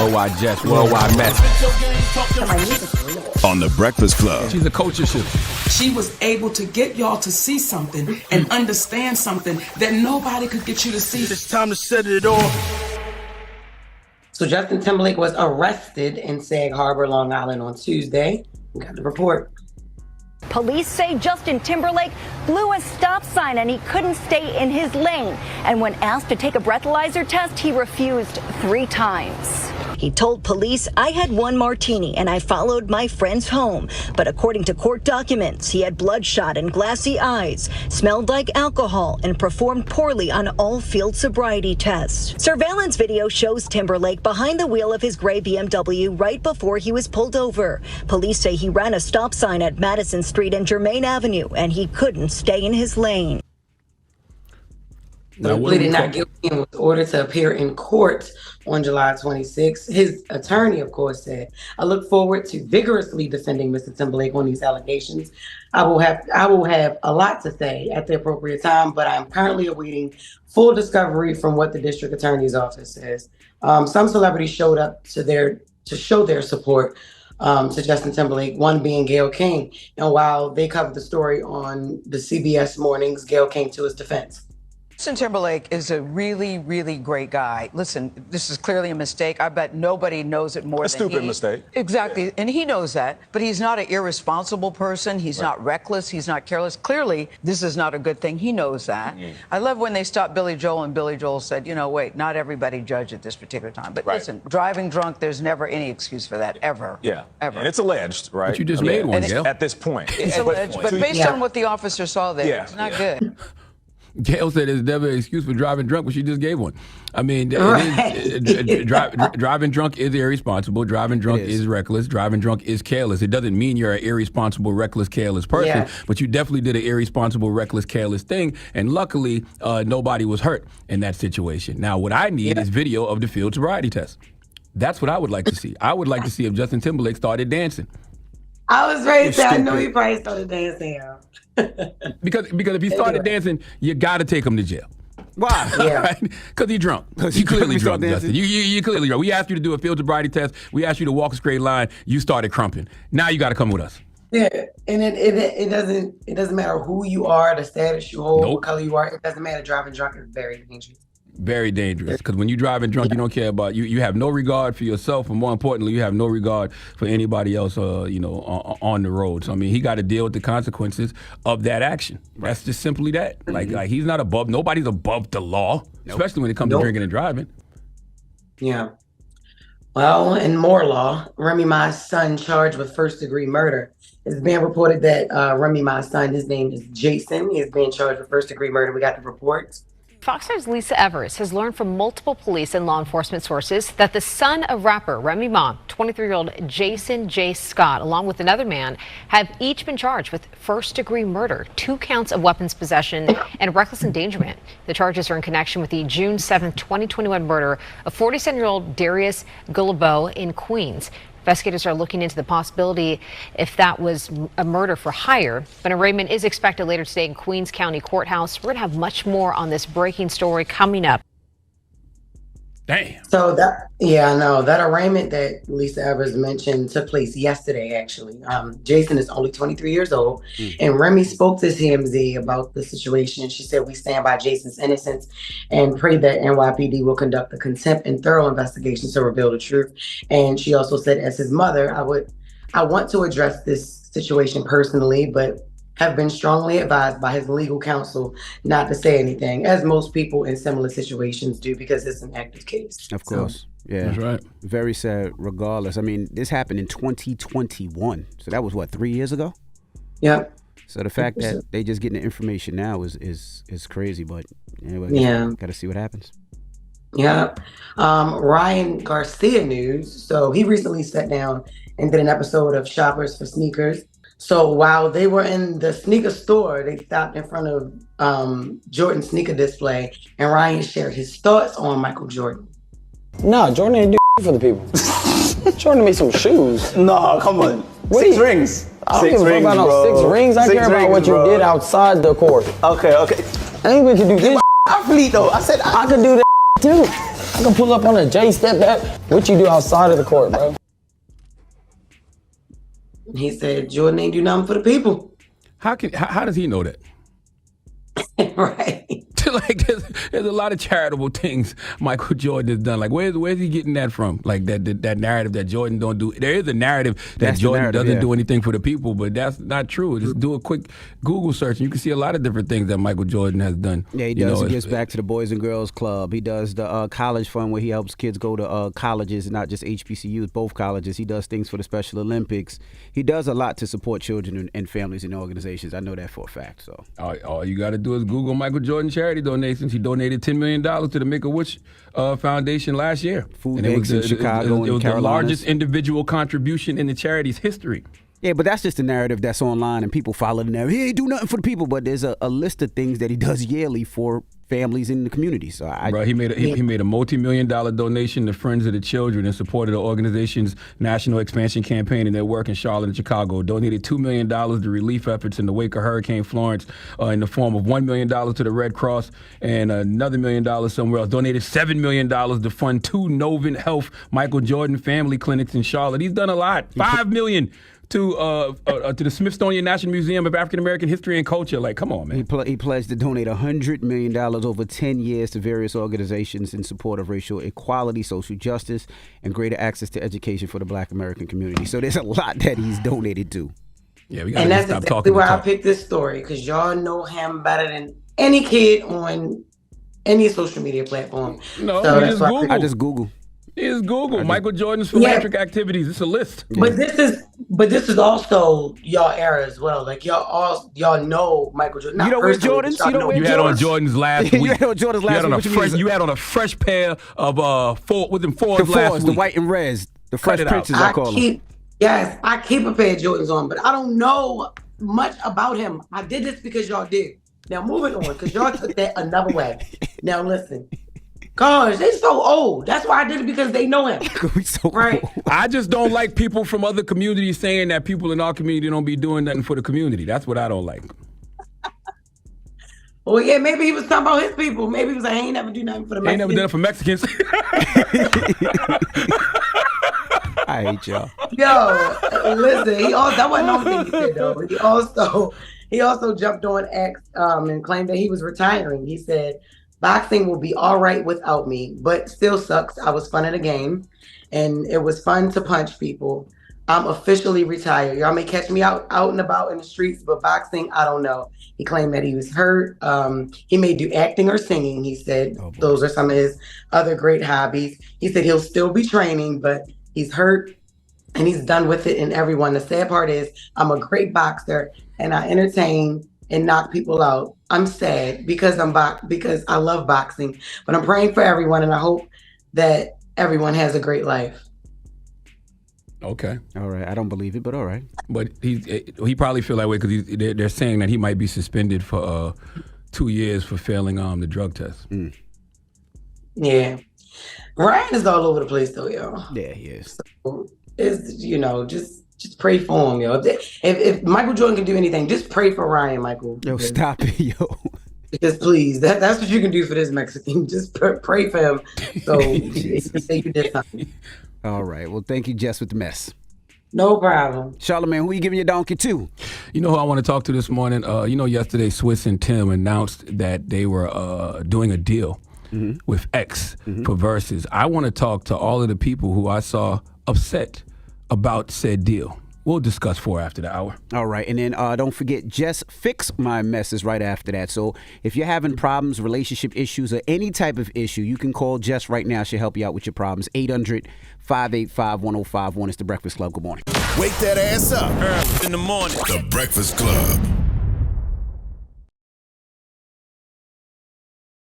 Worldwide Jess, Worldwide Mess. On The Breakfast Club. She's a culture shifter. She was able to get y'all to see something and understand something that nobody could get you to see. It's time to set it off. So Justin Timberlake was arrested in Sag Harbor, Long Island on Tuesday. We got the report. Police say Justin Timberlake blew a stop sign and he couldn't stay in his lane. And when asked to take a breathalyzer test, he refused 3 times. He told police, "I had 1 martini and I followed my friends home." But according to court documents, he had bloodshot and glassy eyes, smelled like alcohol, and performed poorly on all field sobriety tests. Surveillance video shows Timberlake behind the wheel of his gray BMW right before he was pulled over. Police say he ran a stop sign at Madison Street and Germain Avenue, and he couldn't stay in his lane. He pleaded not guilty and was ordered to appear in court on July 26. His attorney, of course, said, "I look forward to vigorously defending Mr. Timberlake on these allegations. I will have a lot to say at the appropriate time, but I am currently awaiting full discovery from what the district attorney's office says." Some celebrities showed up to show their support to Justin Timberlake, one being Gail, Kane. And while they covered the story on the CBS mornings, Gail came to his defense. Justin Timberlake is a really, really great guy. Listen, this is clearly a mistake. I bet nobody knows it more than he. A stupid mistake. Exactly, and he knows that. But he's not an irresponsible person. He's not reckless. He's not careless. Clearly, this is not a good thing. He knows that. I love when they stopped Billy Joel, and Billy Joel said, you know, wait, not everybody judged at this particular time. But listen, driving drunk, there's never any excuse for that, ever. Yeah, ever. And it's alleged, right? But you just made one, Gail. At this point. It's alleged, but based on what the officer saw there, it's not good. Gail said there's never an excuse for driving drunk, but she just gave one. I mean, driving drunk is irresponsible. Driving drunk is reckless. Driving drunk is careless. It doesn't mean you're an irresponsible, reckless, careless person, but you definitely did an irresponsible, reckless, careless thing. And luckily, nobody was hurt in that situation. Now, what I need is video of the field sobriety test. That's what I would like to see. I would like to see if Justin Timberlake started dancing. I was ready to say, I know he probably started dancing. Because if he started dancing, you got to take him to jail. Why? Yeah. Because he's drunk. You clearly drunk, Justin. You clearly drunk. We asked you to do a field sobriety test. We asked you to walk a straight line. You started crumping. Now you got to come with us. Yeah, and it doesn't matter who you are, the status you hold, what color you are. It doesn't matter. Driving drunk is very dangerous. Very dangerous, because when you're driving drunk, you don't care about you. You have no regard for yourself, and more importantly, you have no regard for anybody else. On the road. So I mean, he got to deal with the consequences of that action. That's just simply that. Like he's not above. Nobody's above the law, especially when it comes to drinking and driving. Yeah. Well, in more law, Remy Ma's son charged with first-degree murder. It's being reported that Remy Ma's son, his name is Jason, he is being charged with first-degree murder. We got the reports. Fox News' Lisa Evers has learned from multiple police and law enforcement sources that the son of rapper Remy Ma, 23-year-old Jason J. Scott, along with another man, have each been charged with first-degree murder, 2 counts of weapons possession, and reckless endangerment. The charges are in connection with the June 7, 2021 murder of 47-year-old Darius Gullibo in Queens. Investigators are looking into the possibility if that was a murder for hire. But an arraignment is expected later today in Queens County Courthouse. We're going to have much more on this breaking story coming up. Damn. So that arraignment that Lisa Evers mentioned took place yesterday, actually. Jason is only 23 years old, and Remy spoke to TMZ about the situation. She said, "We stand by Jason's innocence and pray that NYPD will conduct a contempt and thorough investigation to reveal the truth." And she also said, as his mother, I want to address this situation personally, but have been strongly advised by his legal counsel not to say anything, as most people in similar situations do, because it's an active case. Of course. Yeah. That's right. Very sad regardless. I mean, this happened in 2021. So that was, 3 years ago? Yep. So the fact that they just getting the information now is crazy. But anyway, got to see what happens. Yeah. Ryan Garcia news. So he recently sat down and did an episode of Shoppers for Sneakers. So while they were in the sneaker store, they stopped in front of Jordan's sneaker display, and Ryan shared his thoughts on Michael Jordan. Nah, Jordan ain't do for the people. Jordan made some shoes. No, come on. 6 rings. I don't give a fuck about no 6 rings. I care about what you did outside the court. Okay. Anybody can do this. Athlete though. I said I could do that too. I can pull up on a J, step back. What you do outside of the court, bro? He said Jordan ain't do nothing for the people. How does he know that? Right. Like there's a lot of charitable things Michael Jordan has done. Like where's he getting that from? Like that narrative that Jordan don't do. There is a narrative that Jordan doesn't do anything for the people, but that's not true. Just do a quick Google search and you can see a lot of different things that Michael Jordan has done. Yeah, he does. He gives back to the Boys and Girls Club. He does the college fund where he helps kids go to colleges, not just HBCUs, both colleges. He does things for the Special Olympics. He does a lot to support children and families and organizations. I know that for a fact. So all you got to do is Google Michael Jordan charity donations. He donated $10 million to the Make-A-Wish Foundation last year. Food banks in Chicago it was and the largest individual contribution in the charity's history. Yeah, but that's just the narrative that's online, and people follow the narrative. He ain't do nothing for the people, but there's a list of things that he does yearly for families in the community. So he made a multi-million-dollar donation to Friends of the Children in support of the organization's national expansion campaign and their work in Charlotte and Chicago. Donated $2 million to relief efforts in the wake of Hurricane Florence in the form of $1 million to the Red Cross and another $1 million somewhere else. Donated $7 million to fund 2 Novant Health Michael Jordan family clinics in Charlotte. He's done a lot. $5 million to the Smithsonian National Museum of African American History and Culture. Like, come on, man. He pledged to donate $100 million over 10 years to various organizations in support of racial equality, social justice, and greater access to education for the Black American community. So there's a lot that he's donated to. Yeah, we got and to that's stop exactly talking. Why I picked this story, because y'all know him better than any kid on any social media platform. No, so I just Google. Is Google Michael Jordan's philanthropic activities? It's a list. But this is also y'all era as well. Like y'all know Michael Jordan. You don't wear Jordans? You had on Jordans last week. You had on Jordans last week. You had on a fresh pair of fours last week. The white and reds. The Fresh Princes, I call them. Yes, I keep a pair of Jordans on, but I don't know much about him. I did this because y'all did. Now moving on, because y'all took that another way. Now listen. Gosh, they so old. That's why I did it, because they know him. Right? I just don't like people from other communities saying that people in our community don't be doing nothing for the community. That's what I don't like. Well, yeah, maybe he was talking about his people. Maybe he was like, I ain't never do nothing for the Mexicans. Ain't never done it for Mexicans. I hate y'all. Yo, listen, that wasn't the only thing he said, though. He also jumped on X and claimed that he was retiring. He said, boxing will be all right without me, but still sucks. I was fun at a game, and it was fun to punch people. I'm officially retired. Y'all may catch me out and about in the streets, but boxing, I don't know. He claimed that he was hurt. He may do acting or singing, he said. Those are some of his other great hobbies. He said he'll still be training, but he's hurt and he's done with it. And everyone, the sad part is I'm a great boxer and I entertain and knock people out. I'm sad because because I love boxing, but I'm praying for everyone and I hope that everyone has a great life. Okay. All right. I don't believe it, but all right. But he probably feel that way because they're saying that he might be suspended for 2 years for failing the drug test. Mm. Yeah. Ryan is all over the place though, yo. Yeah, he is. So it's, just pray for him, yo. If Michael Jordan can do anything, just pray for Ryan, Michael. Yo, stop it, yo. Just please. That's what you can do for this Mexican. Just pray for him. So you say you did something. All right. Well, thank you, Jess with the Mess. No problem. Charlamagne, who are you giving your donkey to? You know who I want to talk to this morning? Yesterday Swiss and Tim announced that they were doing a deal with X for Versus. I want to talk to all of the people who I saw upset about said deal. We'll discuss 4 after the hour. All right. And then don't forget, Jess Fix My Messes right after that. So if you're having problems, relationship issues, or any type of issue, you can call Jess right now. She'll help you out with your problems. 800-585-1051. It's The Breakfast Club. Good morning. Wake that ass up early in the morning. The Breakfast Club.